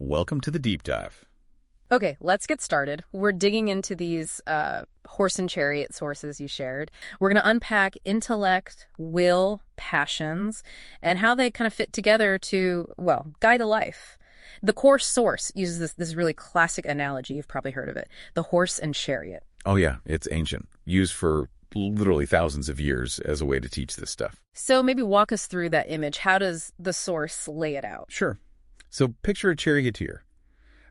Welcome to the deep dive. Okay, let's get started. We're digging into these horse and chariot sources you shared. We're going to unpack intellect, will, passions, and how they kind of fit together to, well, guide a life. The core source uses this really classic analogy. You've probably heard of it. The horse and chariot. Oh yeah, it's ancient. Used for literally thousands of years as a way to teach this stuff. So maybe walk us through that image. How does the source lay it out? Sure. So picture a charioteer.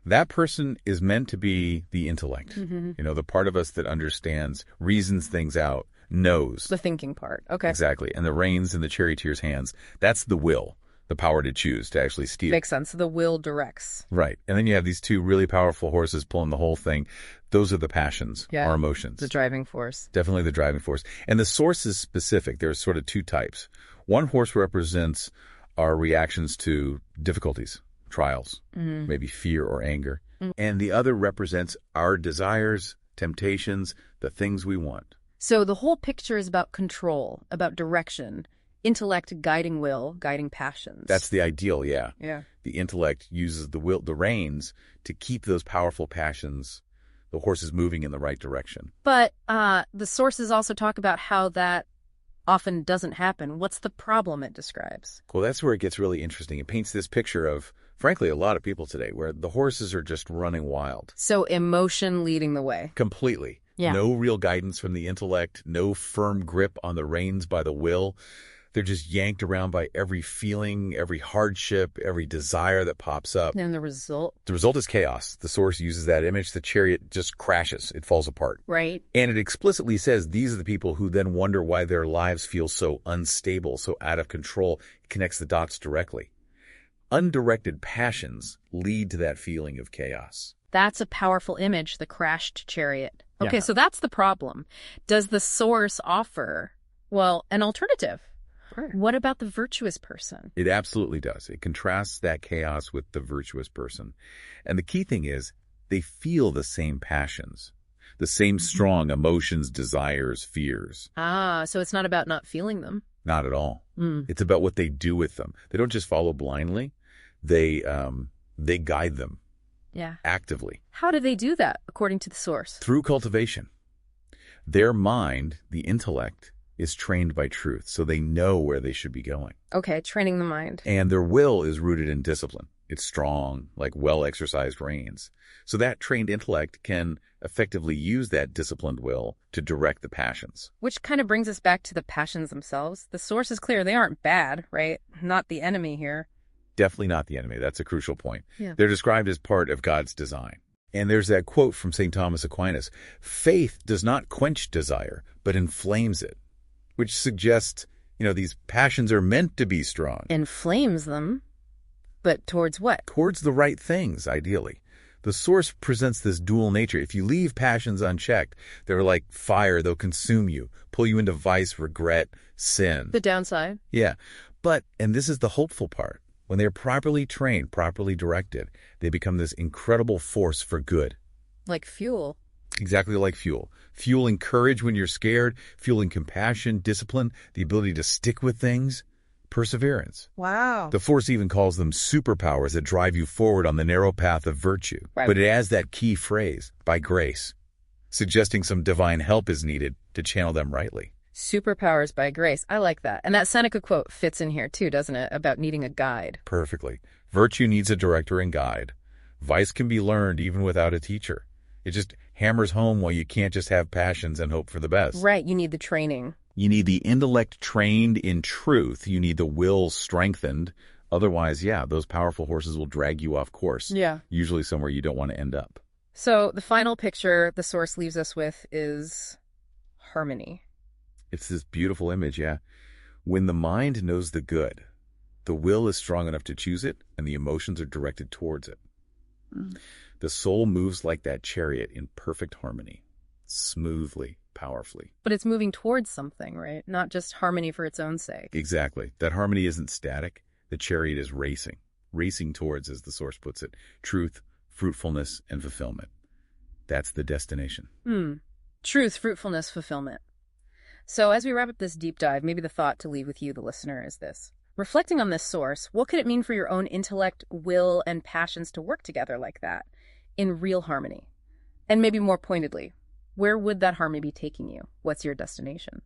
That person is meant to be the intellect. The part of us that understands, reasons things out, knows. The thinking part. Okay. Exactly. And the reins in the charioteer's hands, that's the will, the power to choose, to actually steer. Makes sense. The will directs. Right. And then you have these two really powerful horses pulling the whole thing. Those are the passions, our emotions. The driving force. Definitely the driving force. And the source is specific. There's sort of two types. One horse represents our reactions to difficulties, trials, maybe fear or anger. And the other represents our desires, temptations, the things we want. So the whole picture is about control, about direction, intellect guiding will, guiding passions. That's the ideal, yeah. Yeah. The intellect uses the will, the reins, to keep those powerful passions, the horses moving in the right direction. But the sources also talk about how that often doesn't happen. What's the problem it describes? Well, that's where it gets really interesting. It paints this picture of, frankly, a lot of people today, where the horses are just running wild. So emotion leading the way. Completely. Yeah. No real guidance from the intellect, no firm grip on the reins by the will. They're just yanked around by every feeling, every hardship, every desire that pops up. And the result? The result is chaos. The source uses that image. The chariot just crashes. It falls apart. Right. And it explicitly says these are the people who then wonder why their lives feel so unstable, so out of control. It connects the dots directly. Undirected passions lead to that feeling of chaos. That's a powerful image, the crashed chariot. Okay, Yeah. so that's the problem. Does the source offer, well, an alternative? Right. What about the virtuous person? It absolutely does. It contrasts that chaos with the virtuous person. And the key thing is they feel the same passions, the same strong emotions, desires, fears. So it's not about not feeling them. Not at all. It's about what they do with them. They don't just follow blindly. They guide them actively. How do they do that, according to the source? Through cultivation. Their mind, the intellect, is trained by truth, so they know where they should be going. Okay, training the mind. And their will is rooted in discipline. It's strong, like well-exercised reins. So that trained intellect can effectively use that disciplined will to direct the passions. Which kind of brings us back to the passions themselves. The source is clear. They aren't bad, right? Not the enemy here. Definitely not the enemy. That's a crucial point. Yeah. They're described as part of God's design. And there's that quote from St. Thomas Aquinas, faith does not quench desire, but inflames it, which suggests, these passions are meant to be strong. Inflames them, but towards what? Towards the right things, ideally. The source presents this dual nature. If you leave passions unchecked, they're like fire. They'll consume you, pull you into vice, regret, sin. The downside. Yeah. But, and this is the hopeful part, when they're properly trained, properly directed, they become this incredible force for good. Like fuel. Exactly like fuel. Fueling courage when you're scared, fueling compassion, discipline, the ability to stick with things, perseverance. Wow. The Force even calls them superpowers that drive you forward on the narrow path of virtue. Right. But it adds that key phrase, by grace, suggesting some divine help is needed to channel them rightly. Superpowers by grace. I like that. And that Seneca quote fits in here too, doesn't it? About needing a guide. Perfectly. Virtue needs a director and guide. Vice can be learned even without a teacher. It just hammers home why you can't just have passions and hope for the best. Right. You need the training. You need the intellect trained in truth. You need the will strengthened. Otherwise, those powerful horses will drag you off course. Yeah. Usually somewhere you don't want to end up. So the final picture the source leaves us with is harmony. It's this beautiful image, When the mind knows the good, the will is strong enough to choose it, and the emotions are directed towards it. The soul moves like that chariot in perfect harmony, smoothly, powerfully. But it's moving towards something, right? Not just harmony for its own sake. Exactly. That harmony isn't static. The chariot is racing towards, as the source puts it, truth, fruitfulness, and fulfillment. That's the destination. Truth, fruitfulness, fulfillment. So as we wrap up this deep dive, maybe the thought to leave with you, the listener, is this. Reflecting on this source, what could it mean for your own intellect, will, and passions to work together like that in real harmony? And maybe more pointedly, where would that harmony be taking you? What's your destination?